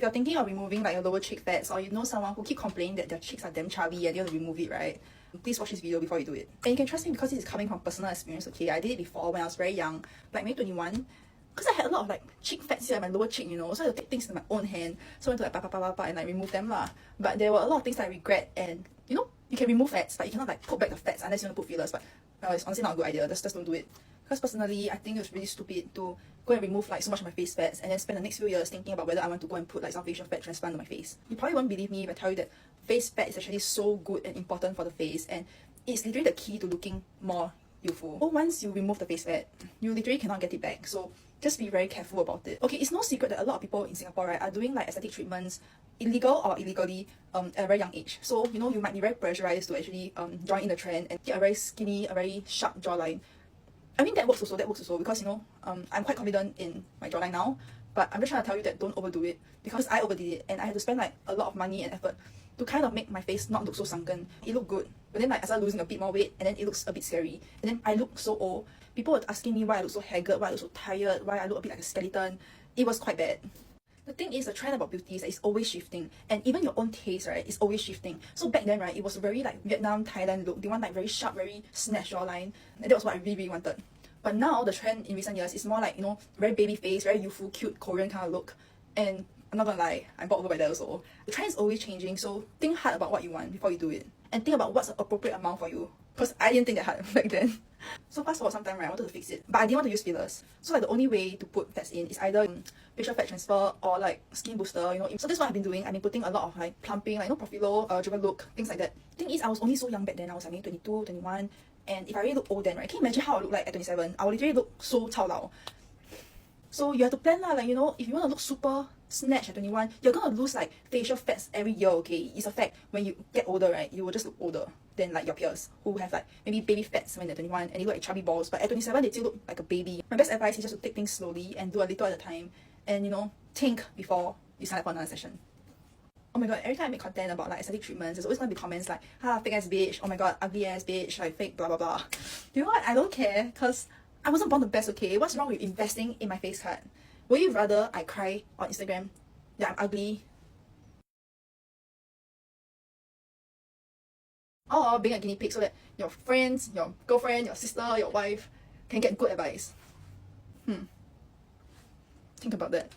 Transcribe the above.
you're thinking of removing like your lower cheek fats, or you know someone who keep complaining that their cheeks are damn chubby and they want to remove it, right? Please watch this video before you do it. And you can trust me because this is coming from personal experience, okay? I did it before when I was very young, like maybe 21. Because I had a lot of like cheek fats here at my lower cheek, you know, so I had to take things in my own hand. So I went to like and like remove them lah. But there were a lot of things that I regret, and you know, you can remove fats, but you cannot like put back the fats unless you want to put fillers. But it's honestly not a good idea. Just don't do it. Because personally, I think it was really stupid to go and remove like so much of my face fats and then spend the next few years thinking about whether I want to go and put like some facial fat transplant on my face. You probably won't believe me if I tell you that face fat is actually so good and important for the face, and it's literally the key to looking more youthful. But once you remove the face fat, you literally cannot get it back. So just be very careful about it. Okay, it's no secret that a lot of people in Singapore, right, are doing like aesthetic treatments, illegal or illegally, at a very young age. So, you know, you might be very pressurized to actually join in the trend and get a very skinny, a very sharp jawline. I mean, that works also because, you know, I'm quite confident in my jawline now, but I'm just trying to tell you that don't overdo it, because I overdid it and I had to spend like a lot of money and effort to kind of make my face not look so sunken. It looked good, but then like I started losing a bit more weight and then it looks a bit scary. And then I look so old. People were asking me why I look so haggard, why I look so tired, why I look a bit like a skeleton. It was quite bad. The thing is, the trend about beauty is that it's always shifting, and even your own taste, right, is always shifting. So back then, right, it was a very like Vietnam, Thailand look. They want like very sharp, very snatched jawline, and that was what I really, really wanted. But now the trend in recent years is more like, you know, very baby face, very youthful, cute Korean kind of look. And I'm not gonna lie, I'm bought over by that also. The trend is always changing, so think hard about what you want before you do it, and think about what's the appropriate amount for you. Because I didn't think that hard back then. So fast forward some time, right, I wanted to fix it, but I didn't want to use fillers. So like the only way to put fats in is either facial fat transfer or like skin booster, you know. So this is what I've been doing. I've been putting a lot of like plumping, like, you know, Profilo, Jewel Look, things like that. Thing is, I was only so young back then. I was like maybe 22, 21, and if I really look old then, right, can you imagine how I look like at 27? I would literally look so cao lao. So you have to plan lah, like, you know, if you want to look super snatched at 21, you're gonna lose like facial fats every year, okay? It's a fact. When you get older, right, you will just look older than like your peers who have like maybe baby fats when they're 21 and they look like chubby balls, but at 27 they still look like a baby. My best advice is just to take things slowly and do a little at a time, and, you know, think before you sign up for another session. Oh my god, every time I make content about like aesthetic treatments, there's always gonna be comments like, fake ass bitch, oh my god, ugly ass bitch, like fake blah blah blah. You know what? I don't care, because I wasn't born the best, okay? What's wrong with investing in my face card? Would you rather I cry on Instagram that I'm ugly, or being a guinea pig so that your friends, your girlfriend, your sister, your wife can get good advice? Think about that.